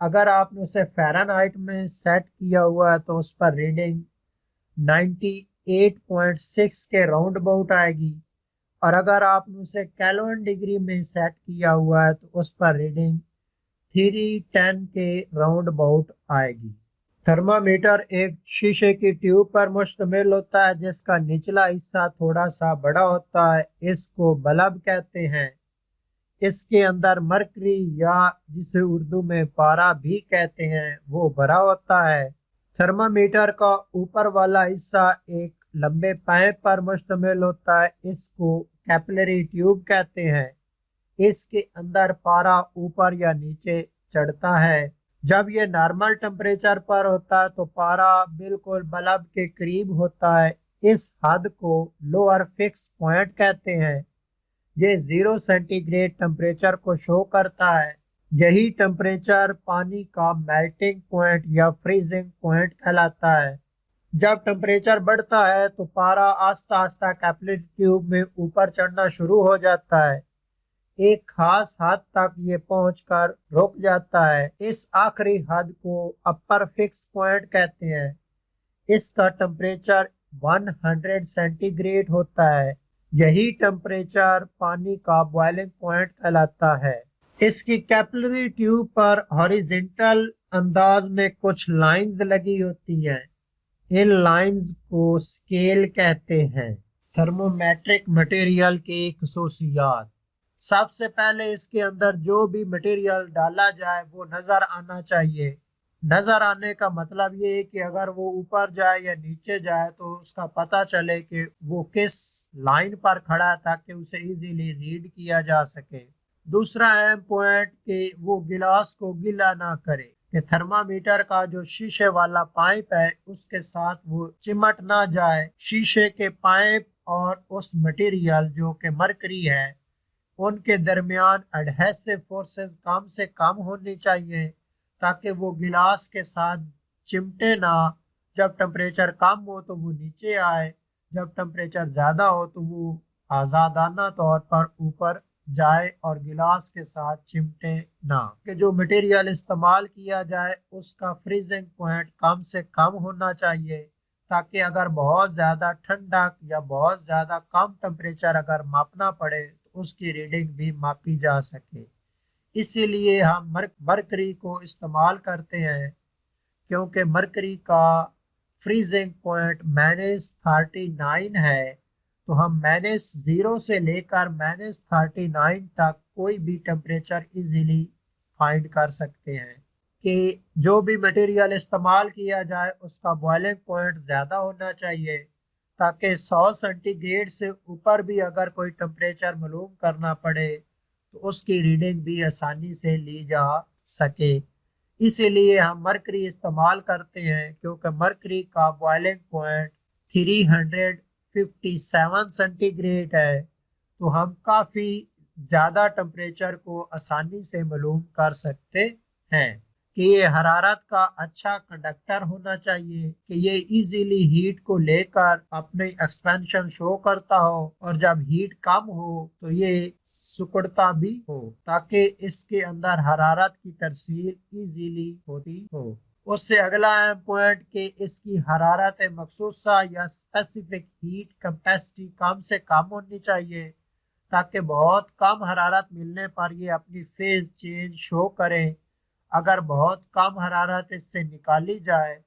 اگر آپ نے اسے فیرن ہائٹ میں سیٹ کیا ہوا ہے تو اس پر ریڈنگ 98.6 کے راؤنڈ اباؤٹ آئے گی، اور اگر آپ نے اسے کیلون ڈگری میں سیٹ کیا ہوا ہے تو اس پر ریڈنگ 310 کے راؤنڈ اباؤٹ آئے گی۔ تھرمامیٹر ایک شیشے کی ٹیوب پر مشتمل ہوتا ہے جس کا نچلا حصہ تھوڑا سا بڑا ہوتا ہے، اس کو بلب کہتے ہیں۔ اس کے اندر مرکری یا جسے اردو میں پارا بھی کہتے ہیں وہ بھرا ہوتا ہے۔ تھرمامیٹر کا اوپر والا حصہ ایک لمبے پائپ پر مشتمل ہوتا ہے، اس کو کیپلری ٹیوب کہتے ہیں۔ اس کے اندر پارا اوپر یا نیچے چڑھتا ہے۔ جب یہ نارمل ٹمپریچر پر ہوتا ہے تو پارا بالکل بلب کے قریب ہوتا ہے، اس حد کو لوور فکس پوائنٹ کہتے ہیں۔ یہ 0 سینٹی گریڈ ٹمپریچر کو شو کرتا ہے۔ یہی ٹمپریچر پانی کا میلٹنگ پوائنٹ یا فریزنگ پوائنٹ کہلاتا ہے۔ جب ٹمپریچر بڑھتا ہے تو پارا آہستہ آہستہ کیپلری ٹیوب میں اوپر چڑھنا شروع ہو جاتا ہے، ایک خاص حد تک یہ پہنچ کر رک جاتا ہے۔ اس آخری حد کو اپر فکس پوائنٹ کہتے ہیں۔ اس کا ٹمپریچر 100 سینٹی گریڈ ہوتا ہے۔ یہی ٹمپریچر پانی کا بوائلنگ پوائنٹ کہلاتا ہے۔ اس کی کیپلری ٹیوب پر ہاریزنٹل انداز میں کچھ لائنز لگی ہوتی ہیں، ان لائنز کو سکیل کہتے ہیں۔ تھرمومیٹرک مٹیریل کی خصوصیات: سب سے پہلے اس کے اندر جو بھی مٹیریل ڈالا جائے وہ نظر آنا چاہیے۔ نظر آنے کا مطلب یہ ہے کہ اگر وہ اوپر جائے یا نیچے جائے تو اس کا پتہ چلے کہ وہ کس لائن پر کھڑا ہے تاکہ اسے ایزیلی ریڈ کیا جا سکے۔ دوسرا اہم پوائنٹ کہ وہ گلاس کو گیلا نہ کرے، کہ تھرمامیٹر کا جو شیشے والا پائپ ہے اس کے ساتھ وہ چمٹ نہ جائے۔ شیشے کے پائپ اور اس مٹیریل جو کہ مرکری ہے ان کے درمیان ایڈہیسو فورسز کم سے کم ہونی چاہیے تاکہ وہ گلاس کے ساتھ چمٹے نہ۔ جب ٹمپریچر کم ہو تو وہ نیچے آئے، جب ٹمپریچر زیادہ ہو تو وہ آزادانہ طور پر اوپر جائے اور گلاس کے ساتھ چمٹے نہ۔ کہ جو مٹیریل استعمال کیا جائے اس کا فریزنگ پوائنٹ کم سے کم ہونا چاہیے تاکہ اگر بہت زیادہ ٹھنڈک یا بہت زیادہ کم ٹمپریچر اگر ماپنا پڑے تو اس کی ریڈنگ بھی ماپی جا سکے۔ اسی لیے ہم مرکری کو استعمال کرتے ہیں، کیونکہ مرکری کا فریزنگ پوائنٹ -39 ہے، تو ہم -0 سے لے کر -39 تک کوئی بھی ٹمپریچر ایزیلی فائنڈ کر سکتے ہیں۔ کہ جو بھی مٹیریل استعمال کیا جائے اس کا بوائلنگ پوائنٹ زیادہ ہونا چاہیے تاکہ 100 سینٹی گریڈ سے اوپر بھی اگر کوئی ٹمپریچر معلوم کرنا پڑے تو اس کی ریڈنگ بھی آسانی سے لی جا سکے۔ اسی لیے ہم مرکری استعمال کرتے ہیں، کیونکہ مرکری کا بوائلنگ پوائنٹ 357 سینٹی گریڈ ہے، تو ہم کافی زیادہ ٹمپریچر کو آسانی سے معلوم کر سکتے ہیں۔ کہ یہ حرارت کا اچھا کنڈکٹر ہونا چاہیے، کہ یہ ایزیلی ہیٹ کو لے کر اپنی ایکسپینشن شو کرتا ہو، اور جب ہیٹ کم ہو تو یہ سکڑتا بھی ہو تاکہ اس کے اندر حرارت کی ترسیل ایزیلی ہوتی ہو۔ اس سے اگلا اہم پوائنٹ کہ اس کی حرارت مخصوصہ یا اسپیسیفک ہیٹ کیپیسٹی کم سے کم ہونی چاہیے تاکہ بہت کم حرارت ملنے پر یہ اپنی فیز چینج شو کرے۔ اگر بہت کم حرارت اس سے نکالی جائے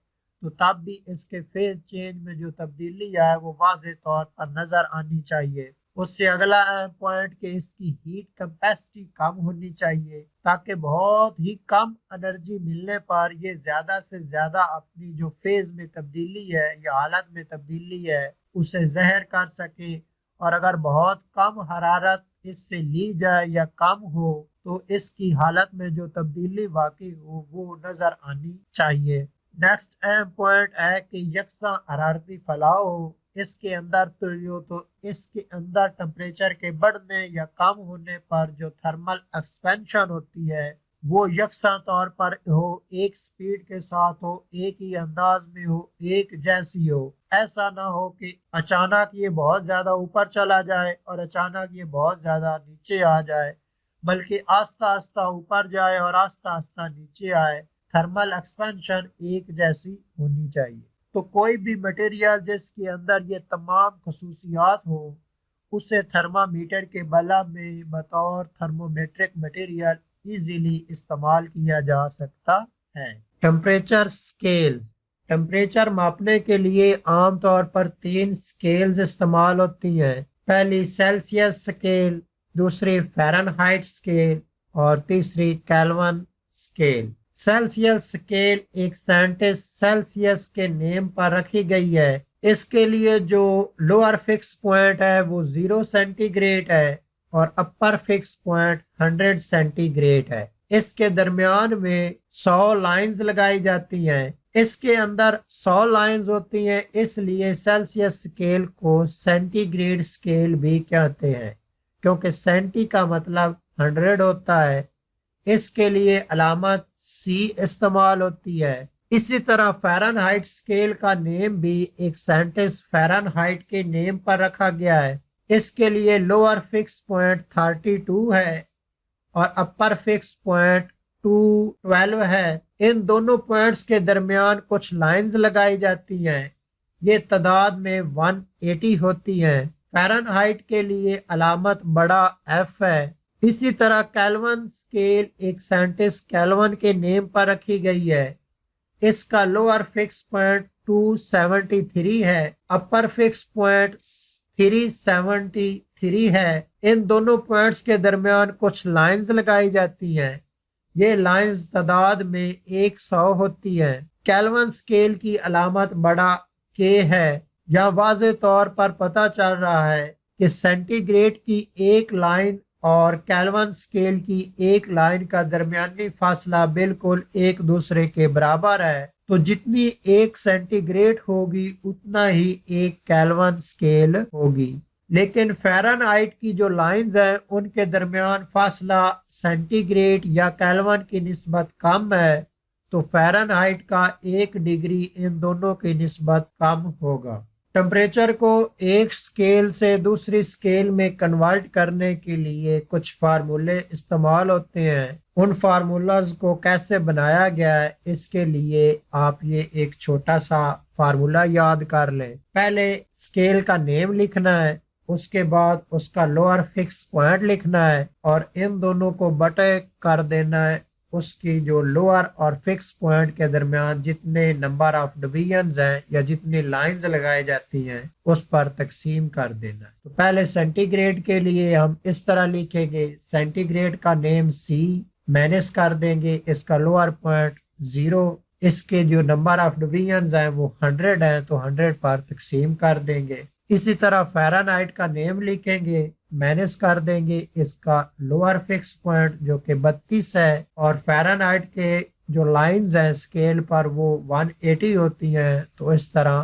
تو تب بھی اس کے فیز چینج میں جو تبدیلی آئے وہ واضح طور پر نظر آنی چاہیے۔ اس سے اگلا اہم پوائنٹ کہ اس کی ہیٹ کیپیسٹی کم ہونی چاہیے تاکہ بہت ہی کم انرجی ملنے پر یہ زیادہ سے زیادہ اپنی جو فیز میں تبدیلی ہے یا حالت میں تبدیلی ہے اسے ظاہر کر سکے، اور اگر بہت کم حرارت اس سے لی جائے یا کم ہو تو اس کی حالت میں جو تبدیلی واقع ہو وہ نظر آنی چاہیے۔ نیکسٹ اہم پوائنٹ ہے کہ یکساں حرارتی پھیلاؤ ہو۔ اس کے اندر ٹمپریچر کے بڑھنے یا کم ہونے پر جو تھرمل ایکسپینشن ہوتی ہے وہ یکساں طور پر ہو، ایک سپیڈ کے ساتھ ہو، ایک ہی انداز میں ہو، ایک جیسی ہو۔ ایسا نہ ہو کہ اچانک یہ بہت زیادہ اوپر چلا جائے اور اچانک یہ بہت زیادہ نیچے آ جائے، بلکہ آہستہ آہستہ اوپر جائے اور آہستہ آہستہ نیچے آئے۔ تھرمل ایکسپینشن ایک جیسی ہونی چاہیے۔ تو کوئی بھی مٹیریل جس کے اندر یہ تمام خصوصیات ہو اسے تھرمامیٹر کے بلا میں بطور تھرمومیٹرک مٹیریل ایزیلی استعمال کیا جا سکتا ہے۔ ٹمپریچر سکیل، ٹمپریچر ماپنے کے لیے عام طور پر 3 سکیلز استعمال ہوتی ہیں۔ پہلی سیلسیس سکیل، دوسری فیرن ہائٹ سکیل اور تیسری کیلون سکیل۔ سیلسیس سکیل ایک سائنٹسٹ سیلسیس کے نیم پر رکھی گئی ہے۔ اس کے لیے جو لوور فکس پوائنٹ ہے وہ 0 سینٹی گریڈ ہے اور اپر فکس پوائنٹ 100 سینٹی گریڈ ہے۔ اس کے درمیان میں 100 لائنز لگائی جاتی ہیں۔ اس کے اندر 100 لائنز ہوتی ہیں، اس لیے سیلسیس سکیل کو سینٹی گریڈ سکیل بھی کہتے ہیں، کیونکہ سینٹی کا مطلب 100 ہوتا ہے۔ اس کے لیے علامت سی استعمال ہوتی ہے۔ اسی طرح فیرن ہائٹ سکیل کا نیم بھی ایک سائنٹسٹ فیرن ہائٹ کے نیم پر رکھا گیا ہے۔ اس کے لیے لوور فکس پوائنٹ 32 ہے اور اپر فکس پوائنٹ 212 ہے۔ ان دونوں پوائنٹس کے درمیان کچھ لائنز لگائی جاتی ہیں، یہ تعداد میں 180 ہوتی ہیں۔ فیرن ہائٹ کے لیے علامت بڑا ایف ہے۔ اسی طرح کیلون سکیل ایک سائنٹسٹ کیلون کے نیم پر رکھی گئی ہے۔ اس کا لوور فکس پوائنٹ 273 ہے، اپر فکس پوائنٹ 373 ہے۔ ان دونوں پوائنٹس کے درمیان کچھ لائنز لگائی جاتی ہیں، یہ لائنز تعداد میں 100 ہوتی ہیں۔ کیلون سکیل کی علامت بڑا کے ہے۔ یہاں واضح طور پر پتہ چل رہا ہے کہ سینٹی گریڈ کی ایک لائن اور کیلون سکیل کی ایک لائن کا درمیانی فاصلہ بالکل ایک دوسرے کے برابر ہے، تو جتنی ایک سینٹی گریڈ ہوگی اتنا ہی ایک کیلون سکیل ہوگی۔ لیکن فیرن ہائٹ کی جو لائنز ہیں ان کے درمیان فاصلہ سینٹی گریڈ یا کیلون کی نسبت کم ہے، تو فیرن ہائٹ کا 1 ڈگری ان دونوں کی نسبت کم ہوگا۔ ٹمپریچر کو ایک سکیل سے دوسری سکیل میں کنورٹ کرنے کے لیے کچھ فارمولے استعمال ہوتے ہیں۔ ان فارمولاز کو کیسے بنایا گیا ہے اس کے لیے آپ یہ ایک چھوٹا سا فارمولا یاد کر لیں۔ پہلے سکیل کا نیم لکھنا ہے، اس کے بعد اس کا لوور فکس پوائنٹ لکھنا ہے اور ان دونوں کو بٹے کر دینا ہے۔ اس کی جو لوور اور فکس پوائنٹ کے درمیان جتنے نمبر آف ڈویژنز ہیں یا جتنی لائنز لگائی جاتی ہیں اس پر تقسیم کر دینا ہے۔ تو پہلے سینٹی گریڈ کے لیے ہم اس طرح لکھیں گے، سینٹی گریڈ کا نیم سی، مائنس کر دیں گے اس کا لوور پوائنٹ 0، اس کے جو نمبر آف ڈویژنز ہیں وہ 100 ہیں تو 100 پر تقسیم کر دیں گے۔ اسی طرح فیرن ہائٹ کا نیم لکھیں گے، مائنس کر دیں گے اس کا لوور فکس پوائنٹ جو کہ 32 ہے، اور فیرن ہائٹ کے جو لائنز ہیں سکیل پر وہ 180 ہوتی ہیں، تو اس طرح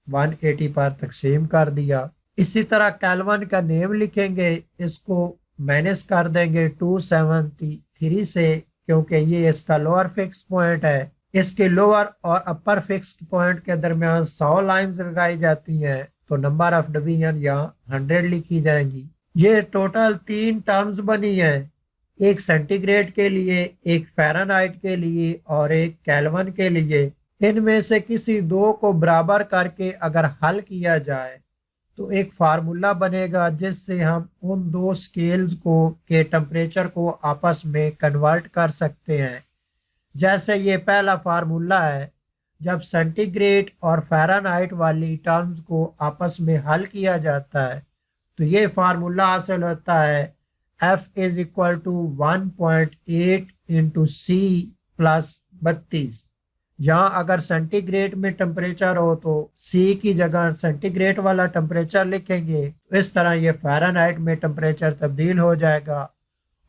180 پر تقسیم کر دیا۔ اسی طرح کیلون کا نیم لکھیں گے، اس کو مائنس کر دیں گے 273 سے، کیونکہ یہ اس کا لوور فکس پوائنٹ ہے۔ اس کے لوور اور اپر فکس پوائنٹ کے درمیان 100 لائنز لگائی جاتی ہیں، تو نمبر آف ڈویژن یہاں 100 لکھی جائیں گی۔ یہ ٹوٹل 3 ٹرمز بنی ہیں، ایک سینٹی گریڈ کے لیے، ایک فیرن ہائٹ کے لیے اور ایک کیلون کے لیے۔ ان میں سے کسی دو کو برابر کر کے اگر حل کیا جائے تو ایک فارمولا بنے گا جس سے ہم ان دو سکیلز کو کے ٹمپریچر کو آپس میں کنورٹ کر سکتے ہیں۔ جیسے یہ پہلا فارمولا ہے، جب سینٹی گریڈ اور فیرن ہائٹ والی ٹرمز کو آپس میں حل کیا جاتا ہے تو یہ فارمولا حاصل ہوتا ہے F is equal to 1.8 into C plus 32۔ یہاں اگر سینٹی گریڈ میں ٹمپریچر ہو تو C کی جگہ سینٹی گریڈ والا ٹمپریچر لکھیں گے، اس طرح یہ فیرن ہائٹ میں ٹمپریچر تبدیل ہو جائے گا،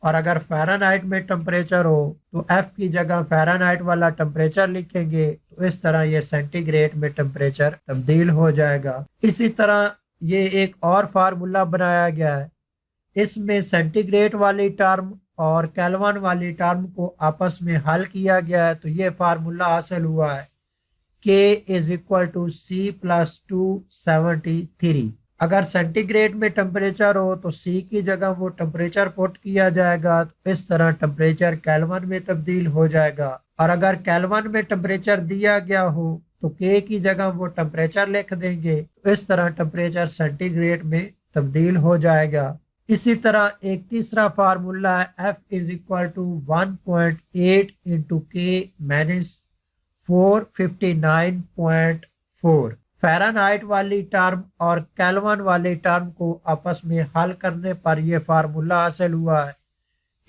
اور اگر فیرن ہائٹ میں ٹمپریچر ہو تو F کی جگہ فیرن ہائٹ والا ٹمپریچر لکھیں گے، تو اس طرح یہ سینٹی گریڈ میں ٹمپریچر تبدیل ہو جائے گا۔ اسی طرح یہ ایک اور فارمولا بنایا گیا ہے، اس میں سینٹی گریڈ والی ٹرم اور کیلون والی ٹرم کو آپس میں حل کیا گیا ہے، تو یہ فارمولا حاصل ہوا ہے K is equal to C plus 273۔ اگر سینٹی گریڈ میں ٹمپریچر ہو تو سی کی جگہ وہ ٹمپریچر پٹ کیا جائے گا، تو اس طرح ٹمپریچر کیلون میں تبدیل ہو جائے گا۔ اور اگر کیلون میں ٹمپریچر دیا گیا ہو تو کے کی جگہ وہ ٹمپریچر لکھ دیں گے، تو اس طرح ٹمپریچر سینٹی گریڈ میں تبدیل ہو جائے گا۔ اسی طرح ایک تیسرا فارمولا ہے F is equal to 1.8 into K minus 459.4۔ فیرن height والی ٹرم اور کیلون والی ٹرم کو آپس میں حل کرنے پر یہ فارمولا حاصل ہوا ہے۔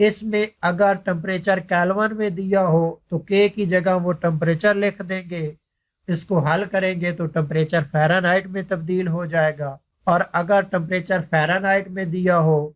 اس میں اگر ٹمپریچر کیلون میں دیا ہو تو کے کی جگہ وہ ٹمپریچر لکھ دیں گے، اس کو حل کریں گے تو ٹمپریچر فیرن ہائٹ میں تبدیل ہو جائے گا۔ اور اگر ٹمپریچر فیرن ہائٹ میں دیا ہو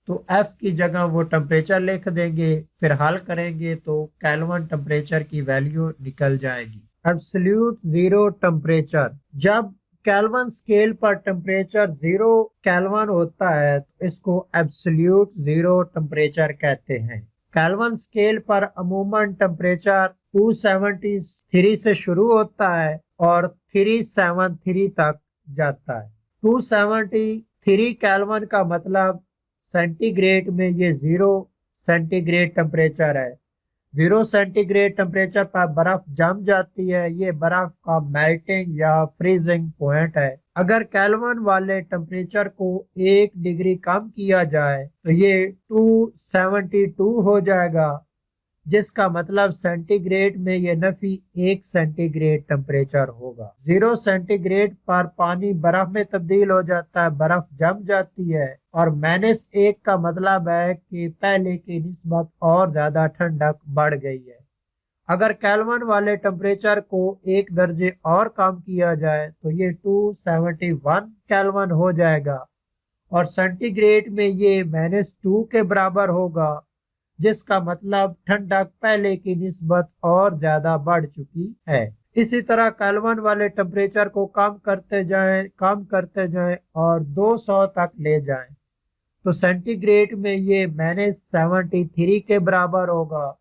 تو ایف کی جگہ وہ ٹمپریچر لکھ دیں گے، پھر حل کریں گے تو کیلون ٹمپریچر کی ویلیو نکل جائے گی۔ ایبسلیوٹ زیرو ٹمپریچر، جب کیلون سکیل پر ٹمپریچر 0 کیلون ہوتا ہے تو اس کو ایبسلیوٹ زیرو ٹمپریچر کہتے ہیں۔ کیلون سکیل پر عموماً ٹمپریچر 273 سے شروع ہوتا ہے اور 373 تک جاتا ہے۔ 273 کیلون کا مطلب سینٹی گریڈ میں یہ 0 سینٹی گریڈ ٹمپریچر ہے۔ 0 سینٹی گریڈ ٹمپریچر پر برف جم جاتی ہے، یہ برف کا میلٹنگ یا فریزنگ پوائنٹ ہے۔ اگر کیلون والے ٹمپریچر کو 1 ڈگری کم کیا جائے تو یہ 272 ہو جائے گا، جس کا مطلب سینٹی گریڈ میں یہ نفی 1 سینٹی گریڈ ٹمپریچر ہوگا۔ 0 سینٹی گریڈ پر پانی برف میں تبدیل ہو جاتا ہے، برف جم جاتی ہے، اور -1 کا مطلب ہے کہ پہلے کی نسبت اور زیادہ ٹھنڈک بڑھ گئی ہے۔ اگر کیلون والے ٹمپریچر کو 1 درجے اور کم کیا جائے تو یہ 271 کیلون ہو جائے گا، اور سینٹی گریڈ میں یہ -2 کے برابر ہوگا، جس کا مطلب ٹھنڈک پہلے کی نسبت اور زیادہ بڑھ چکی ہے۔ اسی طرح کیلون والے ٹمپریچر کو کم کرتے جائیں اور 200 تک لے جائیں تو سینٹی گریڈ میں یہ -73 کے برابر ہوگا،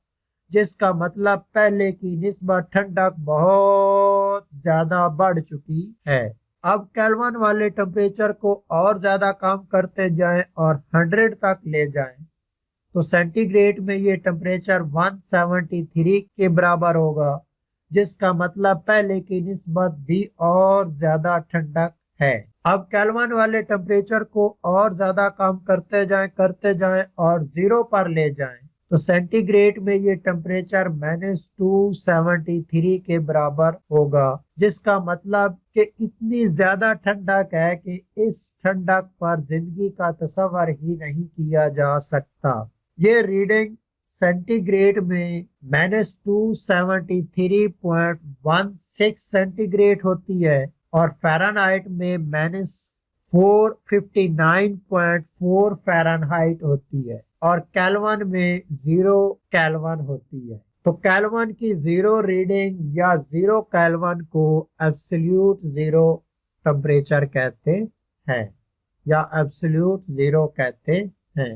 جس کا مطلب پہلے کی نسبت ٹھنڈک بہت زیادہ بڑھ چکی ہے۔ اب کیلون والے ٹمپریچر کو اور زیادہ کم کرتے جائیں اور 100 تک لے جائیں تو سینٹی گریڈ میں یہ ٹمپریچر 173 کے برابر ہوگا، جس کا مطلب پہلے کی نسبت بھی اور زیادہ ٹھنڈک ہے۔ اب کیلون والے ٹمپریچر کو اور زیادہ کم کرتے جائیں اور 0 پر لے جائیں تو سینٹی گریڈ میں یہ ٹمپریچر -273 کے برابر ہوگا، جس کا مطلب کہ اتنی زیادہ ٹھنڈک ہے کہ اس ٹھنڈک پر زندگی کا تصور ہی نہیں کیا جا سکتا۔ یہ ریڈنگ سینٹی گریڈ میں -273.16 سینٹی گریڈ ہوتی ہے اور فیرن ہائٹ میں -459.4 فیرن ہائٹ ہوتی ہے، اور کیلون میں 0 کیلون ہوتی ہے۔ تو کیلون کی 0 ریڈنگ یا 0 کیلون کو ایبسلیوٹ زیرو ٹمپریچر کہتے ہیں یا ایبسلیوٹ زیرو کہتے ہیں۔